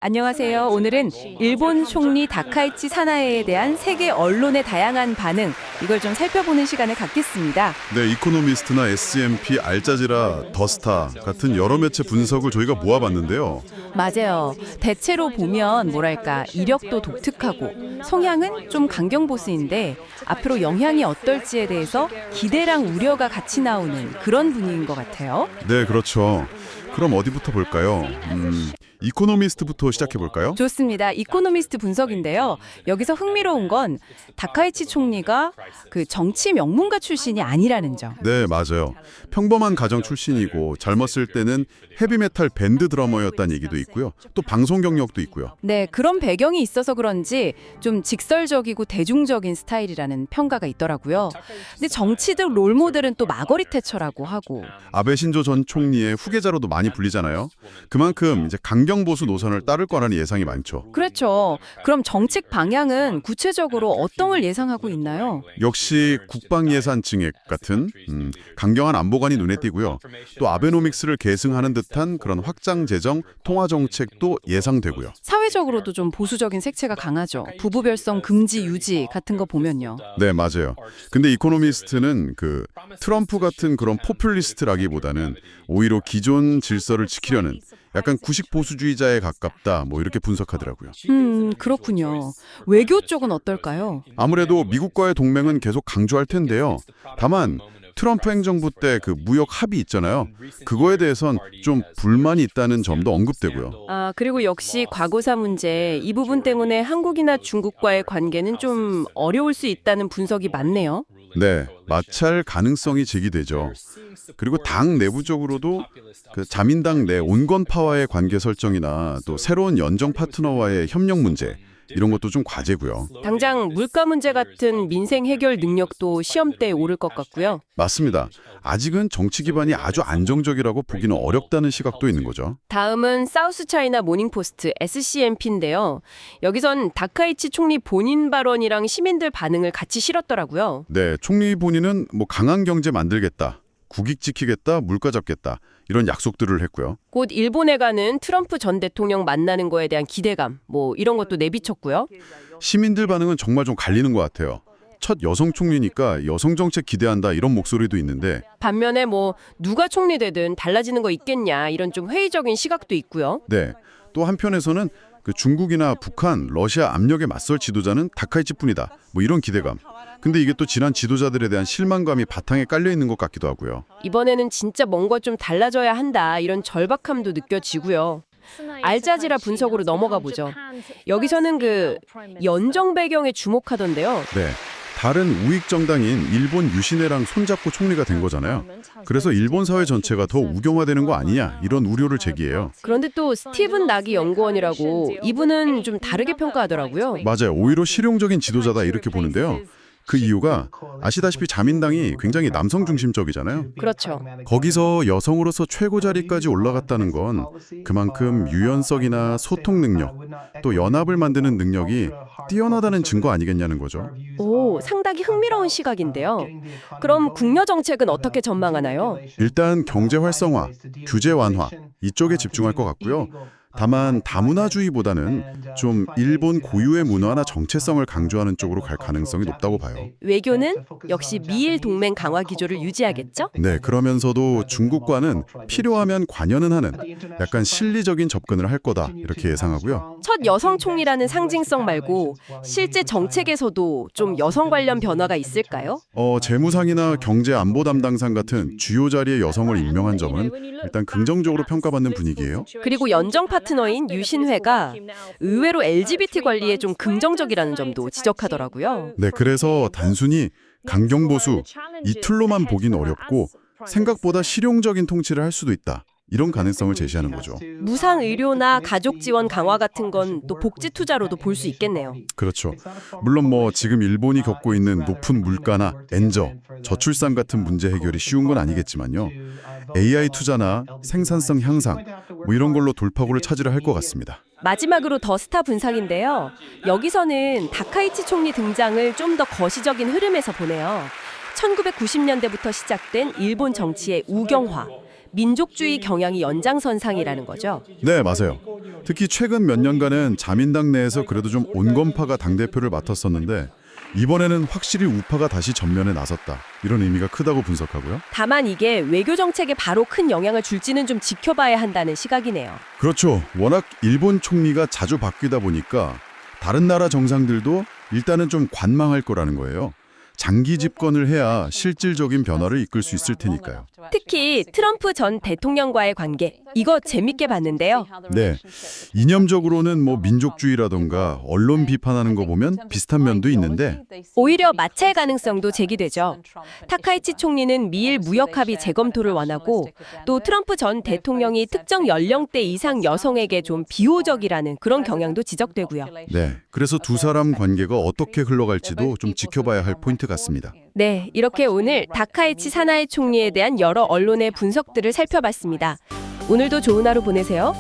안녕하세요. 오늘은 일본 총리 다카이치 사나에에 대한 세계 언론의 다양한 반응, 이걸 좀 살펴보는 시간을 갖겠습니다. 네, 이코노미스트나 SMP, 알자지라, 더스타 같은 여러 매체 분석을 저희가 모아봤는데요. 맞아요. 대체로 보면 뭐랄까, 이력도 독특하고 성향은 좀 강경보수인데 앞으로 영향이 어떨지에 대해서 기대랑 우려가 같이 나오는 그런 분위기인 것 같아요. 네, 그렇죠. 그럼 어디부터 볼까요? 이코노미스트부터 시작해볼까요? 좋습니다. 이코노미스트 분석인데요. 여기서 흥미로운 건 다카이치 총리가 그 정치 명문가 출신이 아니라는 점. 네, 맞아요. 평범한 가정 출신이고 젊었을 때는 헤비메탈 밴드 드러머였다는 얘기도 있고요. 또 방송 경력도 있고요. 네, 그런 배경이 있어서 그런지 좀 직설적이고 대중적인 스타일이라는 평가가 있더라고요. 근데 정치적 롤모델은 또 마거리 태처라고 하고. 아베 신조 전 총리의 후계자로도 많이 불리잖아요. 그만큼 이제 강경보수 노선을 따를 거라는 예상이 많죠. 그렇죠. 그럼 정책 방향은 구체적으로 어떤 걸 예상하고 있나요? 역시 국방 예산 증액 같은 강경한 안보관이 눈에 띄고요. 또 아베노믹스를 계승하는 듯한 그런 확장 재정, 통화 정책도 예상되고요. 사회적으로도 좀 보수적인 색채가 강하죠. 부부 별성 금지 유지 같은 거 보면요. 네, 맞아요. 근데 이코노미스트는 그 트럼프 같은 그런 포퓰리스트라기보다는 오히려 기존 질서를 지키려는 약간 구식 보수주의자에 가깝다, 뭐 이렇게 분석하더라고요. 그렇군요. 외교 쪽은 어떨까요? 아무래도 미국과의 동맹은 계속 강조할 텐데요. 다만 트럼프 행정부 때 그 무역 합의 있잖아요. 그거에 대해선 좀 불만이 있다는 점도 언급되고요. 아, 그리고 역시 과거사 문제, 이 부분 때문에 한국이나 중국과의 관계는 좀 어려울 수 있다는 분석이 많네요. 네, 마찰 가능성이 제기되죠. 그리고 당 내부적으로도 그 자민당 내 온건파와의 관계 설정이나 또 새로운 연정 파트너와의 협력 문제, 이런 것도 좀 과제고요. 당장 물가 문제 같은 민생 해결 능력도 시험대에 오를 것 같고요. 맞습니다. 아직은 정치 기반이 아주 안정적이라고 보기는 어렵다는 시각도 있는 거죠. 다음은 사우스 차이나 모닝포스트 SCMP인데요. 여기선 다카이치 총리 본인 발언이랑 시민들 반응을 같이 실었더라고요. 네, 총리 본인은 뭐 강한 경제 만들겠다, 국익 지키겠다, 물가 잡겠다, 이런 약속들을 했고요. 곧 일본에 가는 트럼프 전 대통령 만나는 거에 대한 기대감, 뭐 이런 것도 내비쳤고요. 시민들 반응은 정말 좀 갈리는 것 같아요. 첫 여성 총리니까 여성 정책 기대한다, 이런 목소리도 있는데, 반면에 뭐 누가 총리 되든 달라지는 거 있겠냐, 이런 좀 회의적인 시각도 있고요. 네, 또 한편에서는 그 중국이나 북한, 러시아 압력에 맞설 지도자는 다카이치뿐이다, 뭐 이런 기대감. 근데 이게 또 지난 지도자들에 대한 실망감이 바탕에 깔려 있는 것 같기도 하고요. 이번에는 진짜 뭔가 좀 달라져야 한다, 이런 절박함도 느껴지고요. 알자지라 분석으로 넘어가 보죠. 여기서는 그 연정 배경에 주목하던데요. 네, 다른 우익 정당인 일본 유신회랑 손잡고 총리가 된 거잖아요. 그래서 일본 사회 전체가 더 우경화되는 거 아니냐, 이런 우려를 제기해요. 그런데 또 스티븐 나기 연구원이라고, 이분은 좀 다르게 평가하더라고요. 맞아요. 오히려 실용적인 지도자다, 이렇게 보는데요. 그 이유가 아시다시피 자민당이 굉장히 남성 중심적이잖아요. 그렇죠. 거기서 여성으로서 최고 자리까지 올라갔다는 건 그만큼 유연성이나 소통 능력, 또 연합을 만드는 능력이 뛰어나다는 증거 아니겠냐는 거죠. 오, 상당히 흥미로운 시각인데요. 그럼 국내 정책은 어떻게 전망하나요? 일단 경제 활성화, 규제 완화 이쪽에 집중할 것 같고요. 다만 다문화주의보다는 좀 일본 고유의 문화나 정체성을 강조하는 쪽으로 갈 가능성이 높다고 봐요. 외교는 역시 미일 동맹 강화 기조를 유지하겠죠? 네, 그러면서도 중국과는 필요하면 관여는 하는 약간 실리적인 접근을 할 거다, 이렇게 예상하고요. 첫 여성 총리라는 상징성 말고 실제 정책에서도 좀 여성 관련 변화가 있을까요? 재무상이나 경제 안보 담당상 같은 주요 자리에 여성을 임명한 점은 일단 긍정적으로 평가받는 분위기예요. 그리고 연정 파트너인 유신회가 의외로 LGBT 관리에 좀 긍정적이라는 점도 지적하더라고요. 네, 그래서 단순히 강경보수 이 틀로만 보긴 어렵고 생각보다 실용적인 통치를 할 수도 있다, 이런 가능성을 제시하는 거죠. 무상 의료나 가족 지원 강화 같은 건 또 복지 투자로도 볼 수 있겠네요. 그렇죠. 물론 뭐 지금 일본이 겪고 있는 높은 물가나 엔저, 저출산 같은 문제 해결이 쉬운 건 아니겠지만요. AI 투자나 생산성 향상, 뭐 이런 걸로 돌파구를 찾으려 할 것 같습니다. 마지막으로 더스타 분석인데요. 여기서는 다카이치 총리 등장을 좀 더 거시적인 흐름에서 보네요. 1990년대부터 시작된 일본 정치의 우경화, 민족주의 경향이 연장선상이라는 거죠. 네, 맞아요. 특히 최근 몇 년간은 자민당 내에서 그래도 좀 온건파가 당대표를 맡았었는데 이번에는 확실히 우파가 다시 전면에 나섰다. 이런 의미가 크다고 분석하고요. 다만 이게 외교 정책에 바로 큰 영향을 줄지는 좀 지켜봐야 한다는 시각이네요. 그렇죠. 워낙 일본 총리가 자주 바뀌다 보니까 다른 나라 정상들도 일단은 좀 관망할 거라는 거예요. 장기 집권을 해야 실질적인 변화를 이끌 수 있을 테니까요. 특히 트럼프 전 대통령과의 관계, 이거 재밌게 봤는데요. 네, 이념적으로는 뭐 민족주의라던가 언론 비판하는 거 보면 비슷한 면도 있는데 오히려 마찰 가능성도 제기되죠. 타카이치 총리는 미일 무역 합의 재검토를 원하고 또 트럼프 전 대통령이 특정 연령대 이상 여성에게 좀 비호적이라는 그런 경향도 지적되고요. 네, 그래서 두 사람 관계가 어떻게 흘러갈지도 좀 지켜봐야 할 포인트 같습니다. 네, 이렇게 오늘 다카이치 사나이 총리에 대한 여러 언론의 분석들을 살펴봤습니다. 오늘도 좋은 하루 보내세요.